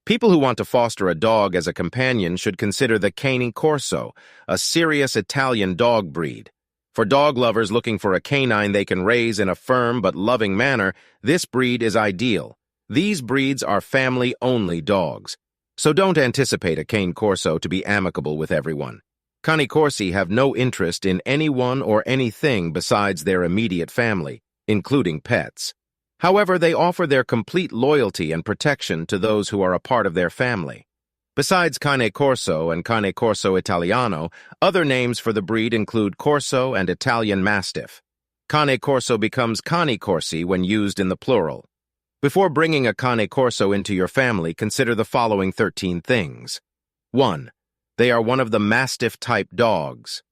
People who want to foster a dog as a companion should consider the Cane Corso, a serious Italian dog breed. For dog lovers looking for a canine they can raise in a firm but loving manner, this breed is ideal. These breeds are family-only dogs, so don't anticipate a Cane Corso to be amicable with everyone. Cane Corsi have no interest in anyone or anything besides their immediate family, including pets. However, they offer their complete loyalty and protection to those who are a part of their family. Besides Cane Corso and Cane Corso Italiano, other names for the breed include Corso and Italian Mastiff. Cane Corso becomes Cane Corsi when used in the plural. Before bringing a Cane Corso into your family, consider the following 13 things. 1. They are one of the Mastiff-type dogs.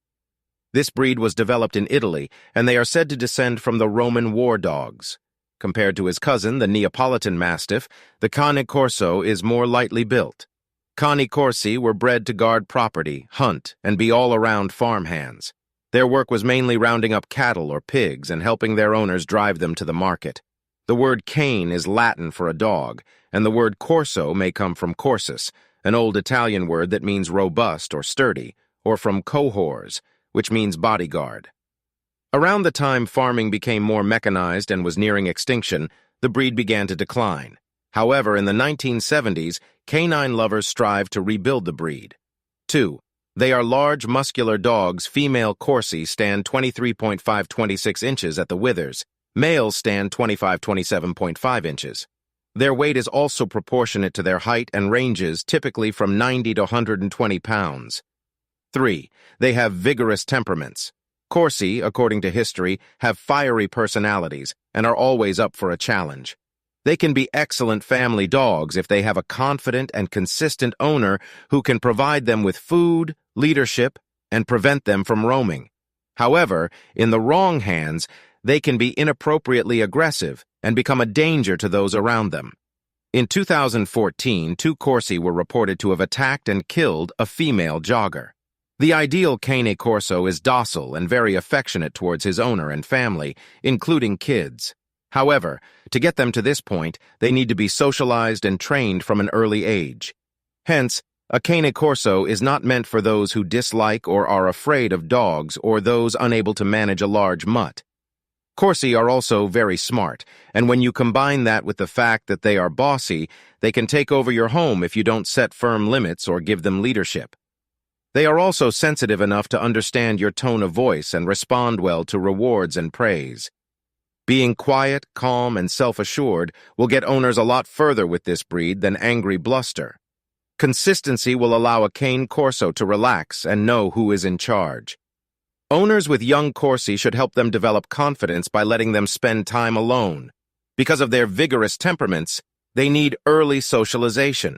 This breed was developed in Italy, and they are said to descend from the Roman war dogs. Compared to his cousin, the Neapolitan Mastiff, the Cane Corso is more lightly built. Cane Corsi were bred to guard property, hunt, and be all-around farmhands. Their work was mainly rounding up cattle or pigs and helping their owners drive them to the market. The word cane is Latin for a dog, and the word corso may come from corsus, an old Italian word that means robust or sturdy, or from cohors, which means bodyguard. Around the time farming became more mechanized and was nearing extinction, the breed began to decline. However, in the 1970s, canine lovers strived to rebuild the breed. 2. They are large, muscular dogs. Female Corsi stand 23.5-26 inches at the withers. Males stand 25-27.5 inches. Their weight is also proportionate to their height and ranges typically from 90 to 120 pounds. 3. They have vigorous temperaments. Corsi, according to history, have fiery personalities and are always up for a challenge. They can be excellent family dogs if they have a confident and consistent owner who can provide them with food, leadership, and prevent them from roaming. However, in the wrong hands, they can be inappropriately aggressive and become a danger to those around them. In 2014, 2 Corsi were reported to have attacked and killed a female jogger. The ideal Cane Corso is docile and very affectionate towards his owner and family, including kids. However, to get them to this point, they need to be socialized and trained from an early age. Hence, a Cane Corso is not meant for those who dislike or are afraid of dogs or those unable to manage a large mutt. Corsi are also very smart, and when you combine that with the fact that they are bossy, they can take over your home if you don't set firm limits or give them leadership. They are also sensitive enough to understand your tone of voice and respond well to rewards and praise. Being quiet, calm, and self-assured will get owners a lot further with this breed than angry bluster. Consistency will allow a Cane Corso to relax and know who is in charge. Owners with young Corsi should help them develop confidence by letting them spend time alone. Because of their vigorous temperaments, they need early socialization.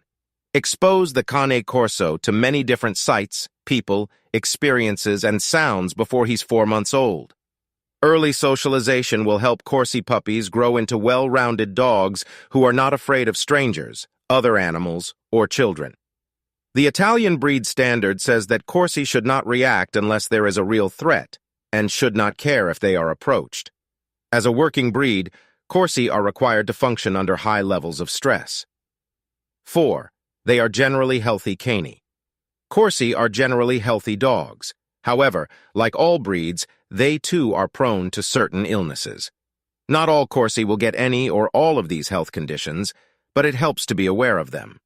Expose the Cane Corso to many different sights, people, experiences, and sounds before he's 4 months old. Early socialization will help Corsi puppies grow into well-rounded dogs who are not afraid of strangers, other animals, or children. The Italian breed standard says that Corsi should not react unless there is a real threat, and should not care if they are approached. As a working breed, Corsi are required to function under high levels of stress. 4. They are generally healthy cane. Corsi are generally healthy dogs. However, like all breeds, they too are prone to certain illnesses. Not all Corsi will get any or all of these health conditions, but it helps to be aware of them.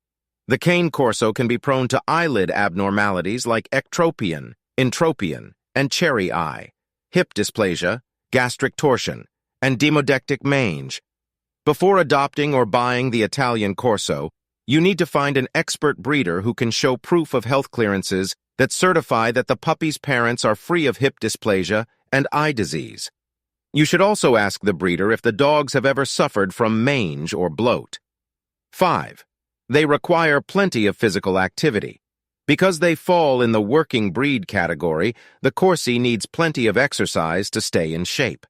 The Cane Corso can be prone to eyelid abnormalities like ectropion, entropion, and cherry eye, hip dysplasia, gastric torsion, and demodectic mange. Before adopting or buying the Italian Corso, you need to find an expert breeder who can show proof of health clearances that certify that the puppy's parents are free of hip dysplasia and eye disease. You should also ask the breeder if the dogs have ever suffered from mange or bloat. 5. They require plenty of physical activity. Because they fall in the working breed category, the Corsi needs plenty of exercise to stay in shape.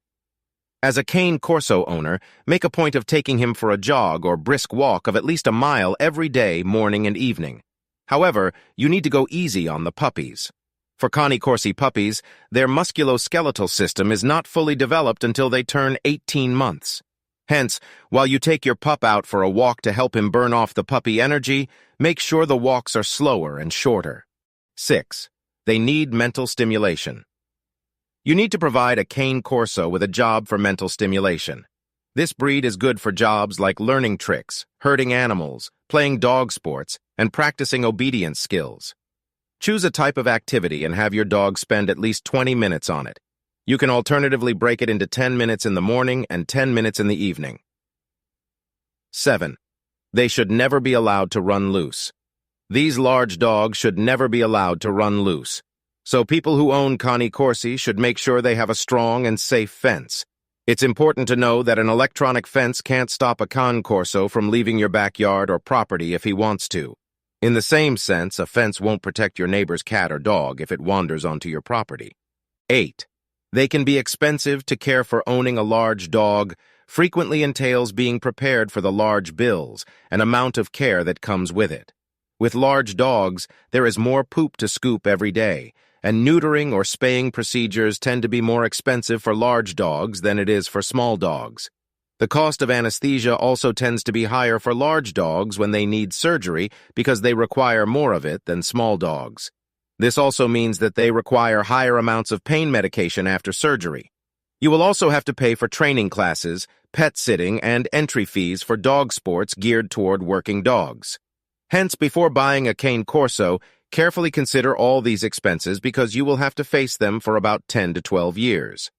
As a Cane Corso owner, make a point of taking him for a jog or brisk walk of at least a mile every day, morning and evening. However, you need to go easy on the puppies. For Cane Corsi puppies, their musculoskeletal system is not fully developed until they turn 18 months. Hence, while you take your pup out for a walk to help him burn off the puppy energy, make sure the walks are slower and shorter. 6. They need mental stimulation. You need to provide a Cane Corso with a job for mental stimulation. This breed is good for jobs like learning tricks, herding animals, playing dog sports, and practicing obedience skills. Choose a type of activity and have your dog spend at least 20 minutes on it. You can alternatively break it into 10 minutes in the morning and 10 minutes in the evening. 7. They should never be allowed to run loose. These large dogs should never be allowed to run loose. So people who own Cane Corsi should make sure they have a strong and safe fence. It's important to know that an electronic fence can't stop a Cane Corso from leaving your backyard or property if he wants to. In the same sense, a fence won't protect your neighbor's cat or dog if it wanders onto your property. 8. They can be expensive to care for. Owning a large dog frequently entails being prepared for the large bills and amount of care that comes with it. With large dogs, there is more poop to scoop every day, and neutering or spaying procedures tend to be more expensive for large dogs than it is for small dogs. The cost of anesthesia also tends to be higher for large dogs when they need surgery because they require more of it than small dogs. This also means that they require higher amounts of pain medication after surgery. You will also have to pay for training classes, pet sitting, and entry fees for dog sports geared toward working dogs. Hence, before buying a Cane Corso, carefully consider all these expenses because you will have to face them for about 10 to 12 years.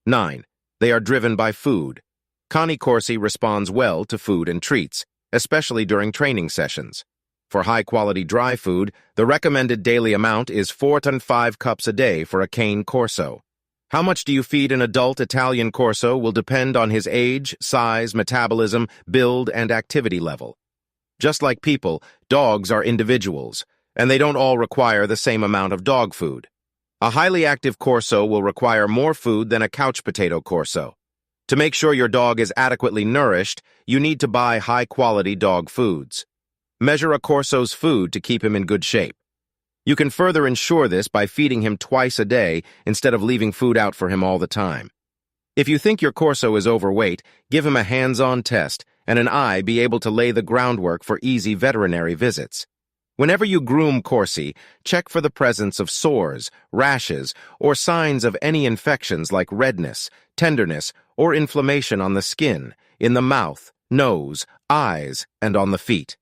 9. They are driven by food. Cane Corsi responds well to food and treats, especially during training sessions. For high-quality dry food, the recommended daily amount is 4 to 5 cups a day for a Cane Corso. How much do you feed an adult Italian Corso will depend on his age, size, metabolism, build, and activity level. Just like people, dogs are individuals, and they don't all require the same amount of dog food. A highly active Corso will require more food than a couch potato Corso. To make sure your dog is adequately nourished, you need to buy high-quality dog foods. Measure a Corso's food to keep him in good shape. You can further ensure this by feeding him twice a day instead of leaving food out for him all the time. If you think your Corso is overweight, give him a hands-on test and an eye be able to lay the groundwork for easy veterinary visits. Whenever you groom Corsi, check for the presence of sores, rashes, or signs of any infections like redness, tenderness, or inflammation on the skin, in the mouth, nose, eyes, and on the feet.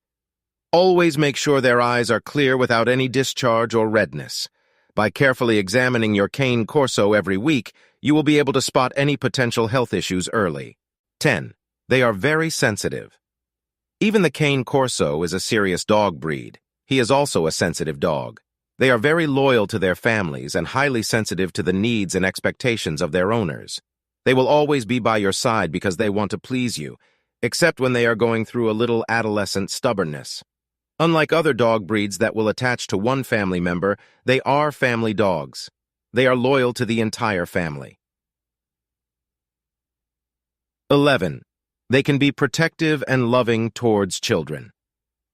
Always make sure their eyes are clear without any discharge or redness. By carefully examining your Cane Corso every week, you will be able to spot any potential health issues early. 10. They are very sensitive. Even the Cane Corso is a serious dog breed. He is also a sensitive dog. They are very loyal to their families and highly sensitive to the needs and expectations of their owners. They will always be by your side because they want to please you, except when they are going through a little adolescent stubbornness. Unlike other dog breeds that will attach to one family member, they are family dogs. They are loyal to the entire family. 11. They can be protective and loving towards children.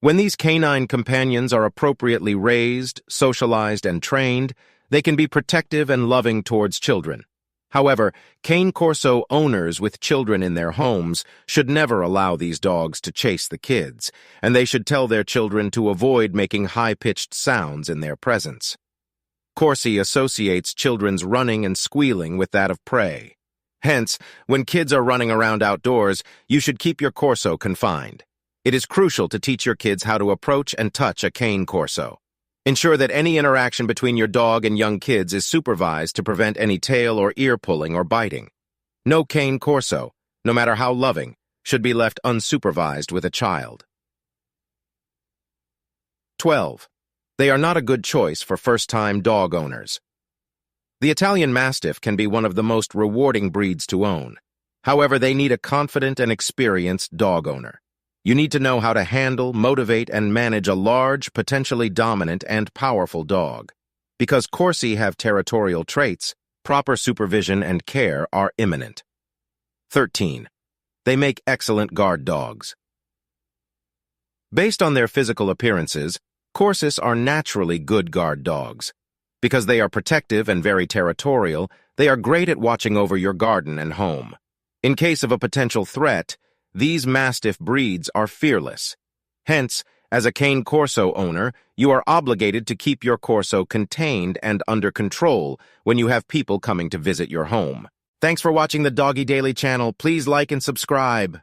When these canine companions are appropriately raised, socialized, and trained, they can be protective and loving towards children. However, Cane Corso owners with children in their homes should never allow these dogs to chase the kids, and they should tell their children to avoid making high-pitched sounds in their presence. Corsi associates children's running and squealing with that of prey. Hence, when kids are running around outdoors, you should keep your Corso confined. It is crucial to teach your kids how to approach and touch a Cane Corso. Ensure that any interaction between your dog and young kids is supervised to prevent any tail or ear pulling or biting. No Cane Corso, no matter how loving, should be left unsupervised with a child. 12. They are not a good choice for first-time dog owners. The Italian Mastiff can be one of the most rewarding breeds to own. However, they need a confident and experienced dog owner. You need to know how to handle, motivate, and manage a large, potentially dominant, and powerful dog. Because Corsi have territorial traits, proper supervision and care are imminent. 13. They make excellent guard dogs. Based on their physical appearances, Corsis are naturally good guard dogs. Because they are protective and very territorial, they are great at watching over your garden and home. In case of a potential threat, these Mastiff breeds are fearless. Hence, as a Cane Corso owner, you are obligated to keep your Corso contained and under control when you have people coming to visit your home. Thanks for watching the Doggy Daily channel. Please like and subscribe.